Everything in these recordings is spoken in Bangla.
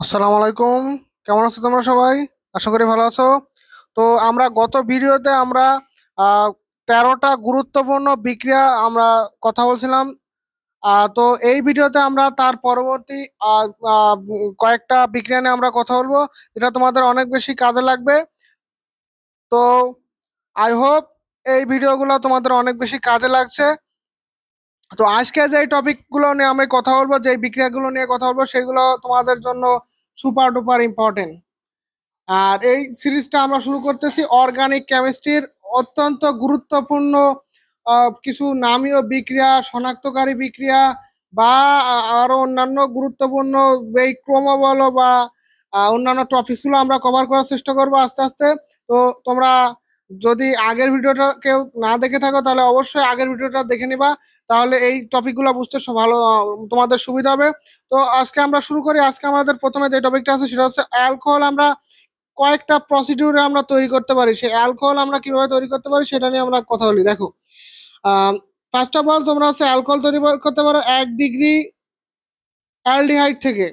আসসালামু আলাইকুম। কেমন আছো তোমরা সবাই? আশা করি ভালো আছো। তো আমরা গত ভিডিওতে আমরা আহ 13টা গুরুত্বপূর্ণ বিক্রিয়া আমরা কথা বলছিলাম। তো এই ভিডিওতে আমরা তার পরবর্তী আহ, আহ, কয়েকটা বিক্রিয়া নিয়ে আমরা কথা বলবো, যেটা তোমাদের অনেক বেশি কাজে লাগবে। তো আই হোপ এই ভিডিওগুলো তোমাদের অনেক বেশি কাজে লাগছে। তো আজকে যে টপিকগুলো নিয়ে আমি কথা বলবো, যে বিক্রিয়াগুলো নিয়ে কথা বলবো, সেগুলো তোমাদের জন্য সুপার ডুপার ইম্পর্টেন্ট। আর এই সিরিজটা আমরা শুরু করতেছি অর্গানিক কেমিস্ট্রির অত্যন্ত গুরুত্বপূর্ণ কিছু নামীয় বিক্রিয়া, শনাক্তকারী বিক্রিয়া বা আরো অন্যান্য গুরুত্বপূর্ণ এই ক্রম বলো বা অন্যান্য টপিকগুলো আমরা কভার করার চেষ্টা করবো আস্তে আস্তে। তো তোমরা যদি আগের ভিডিওটা কেউ না দেখে থাকো, তাহলে অবশ্যই আগের ভিডিওটা দেখে নিবা। তাহলে এই টপিকগুলো বুঝতে ভালো তোমাদের সুবিধা হবে। তো আজকে আমরা শুরু করি। আজকে আমাদের প্রথমে যে টপিকটা আছে সেটা হচ্ছে অ্যালকোহল। আমরা কয়েকটা প্রসিডিউরে আমরা তৈরি করতে পারি, সেই অ্যালকোহল আমরা কিভাবে তৈরি করতে পারি সেটা নিয়ে আমরা কথা বলি। দেখো, ফার্স্ট অফ অল তোমরা হচ্ছে অ্যালকোহল তৈরি করতে পারো 1 ডিগ্রি অ্যালডিহাইড থেকে,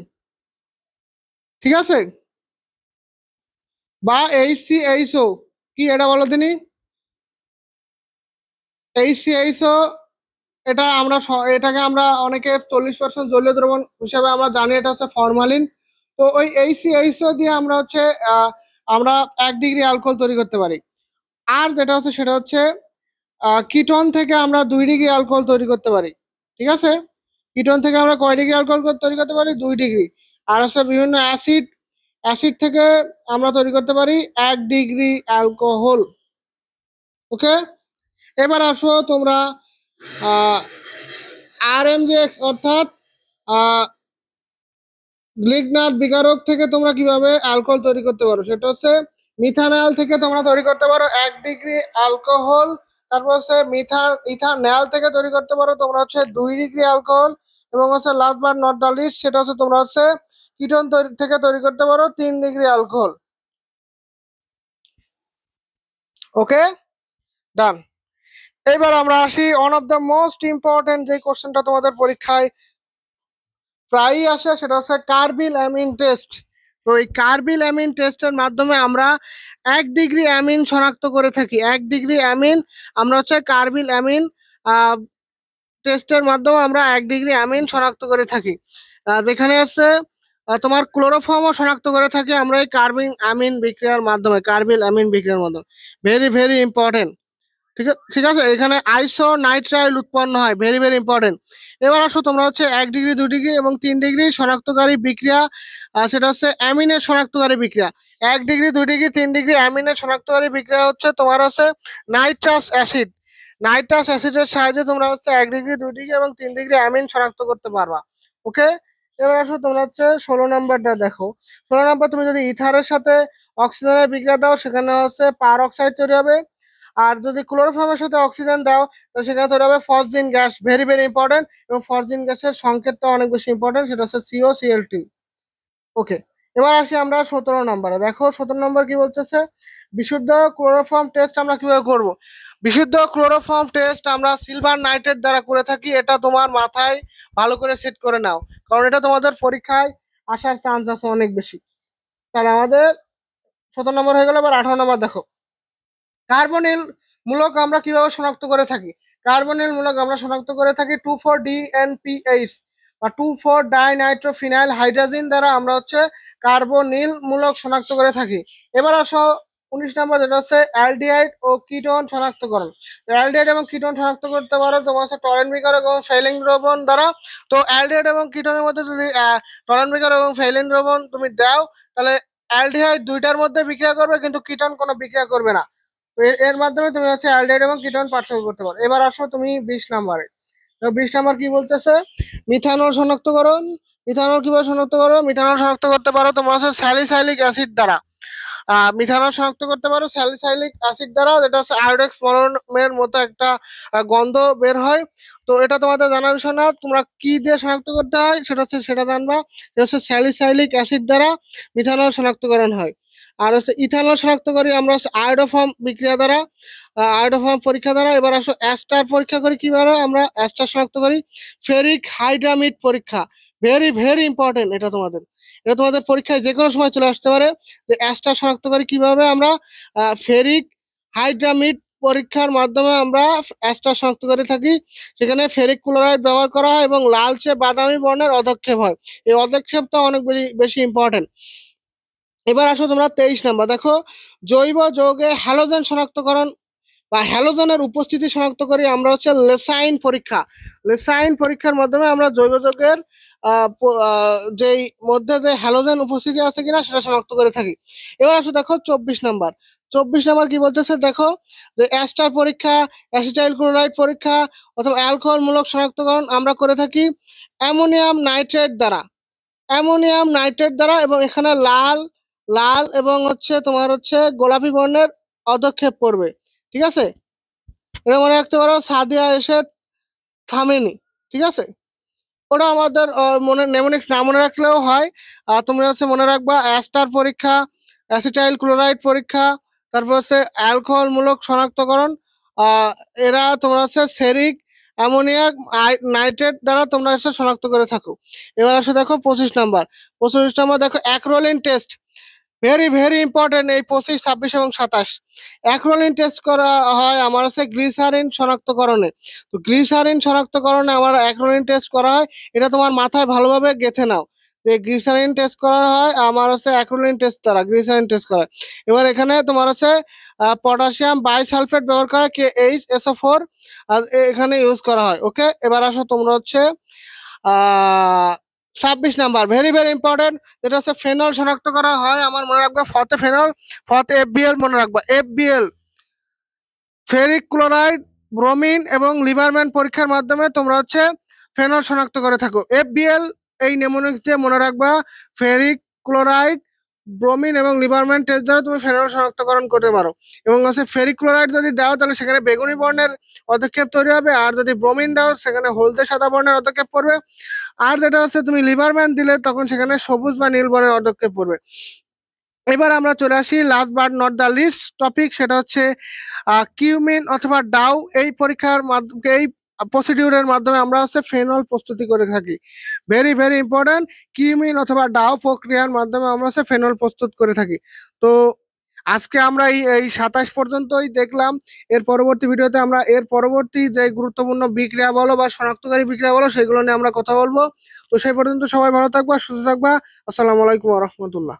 ঠিক আছে? বা HCHO, কি এটা বলো তিনি? HCHO, এটাকে আমরা অনেকে 40% জলীয় দ্রবণ হিসাবে আমরা জানি, এটা হচ্ছে ফরমালিন। তো ওই HCHO দিয়ে আমরা হচ্ছে আহ, আমরা 1 ডিগ্রি অ্যালকোহল তৈরি করতে পারি। আর যেটা হচ্ছে সেটা হচ্ছে কিটোন থেকে আমরা 2 ডিগ্রি অ্যালকোহল তৈরি করতে পারি, ঠিক আছে? কিটোন থেকে আমরা কয় ডিগ্রি অ্যালকোহল তৈরি করতে পারি? 2 ডিগ্রি। আর হচ্ছে বিভিন্ন অ্যাসিড, অ্যাসিড থেকে আমরা তৈরি করতে পারি 1 ডিগ্রি অ্যালকোহল। ওকে, এবার আসো তোমরা RMJX অর্থাৎ লিগনার বিকারক থেকে তোমরা কিভাবে অ্যালকোহল তৈরি করতে পারো, সেটা হচ্ছে মিথানল থেকে তোমরা তৈরি করতে পারো 1 ডিগ্রি অ্যালকোহল। তারপর হচ্ছে ইথানল থেকে তৈরি করতে পারো তোমরা হচ্ছে 2 ডিগ্রি অ্যালকোহল। এবং হচ্ছে last but not the least, সেটা হচ্ছে তোমরা হচ্ছে কিটোন থেকে তৈরি করতে পারো 3 ডিগ্রি অ্যালকোহল। ওকে, ডান। এবার আমরা আসি one of the most important যে কোশ্চেনটা তোমাদের পরীক্ষায় প্রায়ই আসে, সেটা হচ্ছে কার্বিল অ্যামিন টেস্ট। তো এই কার্বিল অ্যামিন টেস্টের মাধ্যমে আমরা 1 ডিগ্রি অ্যামিন শনাক্ত করে থাকি। 1 ডিগ্রি অ্যামিন আমরা হচ্ছে কার্বিল অ্যামিন টেস্টের মাধ্যমে আমরা 1 ডিগ্রি অ্যামিন শনাক্ত করে থাকি। যেখানে আছে তোমার ক্লোরোফর্মও শনাক্ত করে থাকি আমরা এই কার্বিল অ্যামিন বিক্রিয়ার মাধ্যমে, কার্বিল অ্যামিন বিক্রিয়ার মাধ্যমে। Very very important. ঠিক আছে, এখানে আইসো নাইট্রাইল উৎপন্ন হয়, ভেরি ভেরি ইম্পর্টেন্ট। এবার আসো তোমরা হচ্ছে 1 ডিগ্রি, 2 ডিগ্রি এবং 3 ডিগ্রি শনাক্তকারী বিক্রিয়া, সেটা হচ্ছে অ্যামিনের শনাক্তকারী বিক্রিয়া। 1 ডিগ্রি, 2 ডিগ্রি, 3 ডিগ্রি অ্যামিনের শনাক্তকারী বিক্রিয়া হচ্ছে তোমার হচ্ছে নাইট্রাস অ্যাসিড। নাইট্রাস অ্যাসিডের সাহায্যে তোমরা হচ্ছে 1 ডিগ্রি, 2 ডিগ্রি এবং 3 ডিগ্রি অ্যামিন শনাক্ত করতে পারবা। ওকে, এবার আসো তোমরা হচ্ছে 16 নম্বরটা দেখো। 16 নম্বর, তুমি যদি ইথারের সাথে অক্সিজেনের বিক্রিয়া দাও, সেখানে হচ্ছে পার অক্সাইড তৈরি হবে। আর যদি ক্লোরোফর্মের সাথে অক্সিজেন দাও, তো সেখানে তৈরি হবে phosgene gas, very very important. এবং ফসজিন গ্যাসের সংকেতটা অনেক বেশি ইম্পর্টেন্ট, সেটা হচ্ছে COCl2। ওকে, এবার আসি আমরা 17 নম্বরে। দেখো 17 নম্বর কি বলতেছে, বিশুদ্ধ ক্লোরোফর্ম টেস্ট আমরা কিভাবে করব। বিশুদ্ধ ক্লোরোফর্ম টেস্ট আমরা সিলভার নাইট্রেট দ্বারা করে থাকি। এটা তোমার মাথায় ভালো করে সেট করে নাও, কারণ এটা তোমাদের পরীক্ষায় আসার চান্স আছে অনেক বেশি। তাহলে আমাদের 17 নম্বর হয়ে গেল। এবার 18 নম্বর দেখো, কার্বনিল মূলক আমরা কিভাবে শনাক্ত করে থাকি। কার্বনিল মূলক আমরা শনাক্ত করে থাকি 2,4-DNPH বা 2,4-ডাইনাইট্রোফিনাইল হাইড্রোজেন দ্বারা আমরা হচ্ছে কার্বনিল মূলক শনাক্ত করে থাকি। এবার আসো 19 নম্বর, যেটা হচ্ছে অ্যালডিহাইড ও কিটোন শনাক্তকরণ। অ্যালডিহাইড এবং কিটোন শনাক্ত করতে পারো তোমার হচ্ছে টরেন্ট বিকারক এবং ফেইলিং দ্রবণ দ্বারা। তো অ্যালডিহাইড এবং কিটোনের মধ্যে যদি টরেন্ট বিকারক এবং ফেইলিং দ্রবণ তুমি দাও, তাহলে অ্যালডিহাইড দুইটার মধ্যে বিক্রিয়া করবে, কিন্তু কিটোন কোনো বিক্রিয়া করবে না। তো এর মাধ্যমে তুমি হচ্ছে অ্যালডিহাইড এবং কিটোন পার্থক্য করতে পারো। এবার আসো তুমি 20 নম্বরে। তো 20 নম্বর কি বলতেছে, মিথানল শনাক্তকরণ। মিথানল কিভাবে শনাক্ত করো? মিথানল শনাক্ত করতে পারো তোমরা হচ্ছে স্যালিসাইলিক অ্যাসিড দ্বারা। মিথানল শনাক্ত করতে পারো স্যালিসাইলিক অ্যাসিড দ্বারা, যেটা হচ্ছে আয়োডেক্স মলমের মতো একটা গন্ধ বের হয়। তো এটা তোমাদের জানার বিষয় না, তোমরা কি দিয়ে শনাক্ত করতে হয় সেটা জানবা। এটা হচ্ছে স্যালিসাইলিক অ্যাসিড দ্বারা মিথানল শনাক্তকরণ হয়। আর হচ্ছে ইথানল শনাক্ত করি আমরা হচ্ছে আয়োডোফর্ম বিক্রিয়া দ্বারা, আয়োডোফর্ম পরীক্ষা দ্বারা। এবার আসো অ্যাস্টার পরীক্ষা করি কিভাবে, আমরা অ্যাস্টার শনাক্ত করি ফেরিক হাইড্রামিড পরীক্ষা। ভেরি ভেরি ইম্পর্টেন্ট, এটা তোমাদের পরীক্ষায় যে কোনো সময় চলে আসতে পারে। যে অ্যাস্টার শনাক্ত করি কিভাবে আমরা, ফেরিক হাইড্রামিড পরীক্ষার মাধ্যমে আমরা অ্যাস্টার শনাক্ত করে থাকি। সেখানে ফেরিক ক্লোরাইড ব্যবহার করা হয় এবং লালচে বাদামি বর্ণের অধক্ষেপ হয়। এই অধক্ষেপটা অনেক বেশি বেশি ইম্পর্টেন্ট। এবার আসো তোমরা 23 নাম্বার দেখো, জৈব যৌগে হ্যালোজেন শনাক্তকরণ বা হ্যালোজেনের উপস্থিতি শনাক্ত করি আমরা হচ্ছে লেসাইন পরীক্ষা। লেসাইন পরীক্ষার মাধ্যমে আমরা জৈব যৌগের যেই মধ্যে যে হ্যালোজেন উপস্থিতি আছে কিনা সেটা শনাক্ত করে থাকি। এবার আসো দেখো 24 নাম্বার, 24 নাম্বার কি বলতেছে দেখো, যে অ্যাস্টার পরীক্ষা, অ্যাসিটাইল ক্লোরাইড পরীক্ষা অথবা অ্যালকোহল মূলক শনাক্তকরণ আমরা করে থাকি অ্যামোনিয়াম নাইট্রেট দ্বারা, অ্যামোনিয়াম নাইট্রেট দ্বারা, এবং এখানে লাল লাল এবং হচ্ছে তোমার হচ্ছে গোলাপি বর্ণের অধক্ষেপ পড়বে। ঠিক আছে, এটা মনে রাখতে পারো, সাদিয়া এসে থামেনি। ঠিক আছে, ওটা আমাদের মনে নেমোনিক্স না মনে রাখলেও হয়। তোমরা হচ্ছে মনে রাখবা অ্যাস্টার পরীক্ষা, অ্যাসিটাইল ক্লোরাইড পরীক্ষা, তারপর হচ্ছে অ্যালকোহল মূলক শনাক্তকরণ, এরা তোমরা হচ্ছে সেরিক অ্যামোনিয়া নাইট্রেট দ্বারা তোমরা হচ্ছে শনাক্ত করে থাকো। এবার আসো দেখো 25 নাম্বার, 25 নাম্বার দেখো acrolein test, very very important. এই 25, 26 এবং 27 অ্যাক্রোলিন টেস্ট করা হয় আমার হচ্ছে গ্লিসারিন শনাক্তকরণে। তো গ্লিসারিন শনাক্তকরণে আমার অ্যাক্রোলিন টেস্ট করা হয়, এটা তোমার মাথায় ভালোভাবে গেঁথে নাও যে গ্লিসারিন টেস্ট করা হয় আমার হচ্ছে অ্যাক্রোলিন টেস্ট দ্বারা গ্লিসারিন টেস্ট করা হয়। এবার এখানে তোমার হচ্ছে পটাশিয়াম বাইসালফেট ব্যবহার করা KHSO4 আর এখানে ইউজ করা হয়। ওকে, এবার আসো তোমরা হচ্ছে আহ 26 নাম্বার, ভেরি ভেরি ইম্পর্টেন্ট, যেটা হচ্ছে ফেনল শনাক্ত করা হয় আমার মনে রাখবা ফতে ফেনল, ফতে FBL মনে রাখবা FBL, ফেরিক ক্লোরাইড, ব্রোমিন এবং লিভারম্যান পরীক্ষার মাধ্যমে তোমরা হচ্ছে ফেনল শনাক্ত করে থাকো। FBL এই নেমোনিক্স দিয়ে মনে রাখবা, ফেরিক ক্লোরাইড, ব্রোমিন এবং লিভারম্যান টেস্ট দ্বারা তুমি ফেনল শনাক্তকরণ করতে পারো। এবং হচ্ছে ফেরিক ক্লোরাইড যদি দাও তাহলে সেখানে বেগুনি বর্ণের পদক্ষেপ তৈরি হবে, আর যদি ব্রোমিন দাও সেখানে হলদে সাদা বর্ণের পদক্ষেপ পড়বে, আর যেটা হচ্ছে তুমি লিভারম্যান দিলে তখন সেখানে সবুজ বা নীল বর্ণের পদক্ষেপ পড়বে। এবার আমরা চলে আসি last but not the least topic, সেটা হচ্ছে কিউমিন অথবা ডাউ। এই পরীক্ষার মাধ্যমে এই প্রসিডিউরের মাধ্যমে আমরা হচ্ছে ফেনল প্রস্তুতি করে থাকি। ভেরি ভেরি ইম্পর্টেন্ট, কিউমিন অথবা ডাউ প্রক্রিয়ার মাধ্যমে আমরা হচ্ছে ফেনল প্রস্তুত করে থাকি। তো আজকে আমরা এই 27 পর্যন্তই দেখলাম। এর পরবর্তী ভিডিওতে আমরা এর পরবর্তী যে গুরুত্বপূর্ণ বিক্রিয়া বলো বা শনাক্তকারী বিক্রিয়া বলো সেগুলো নিয়ে আমরা কথা বলবো। তো সেই পর্যন্ত সবাই ভালো থাকবা, সুস্থ থাকবা। আসসালামু আলাইকুম ওয়া রাহমাতুল্লাহ।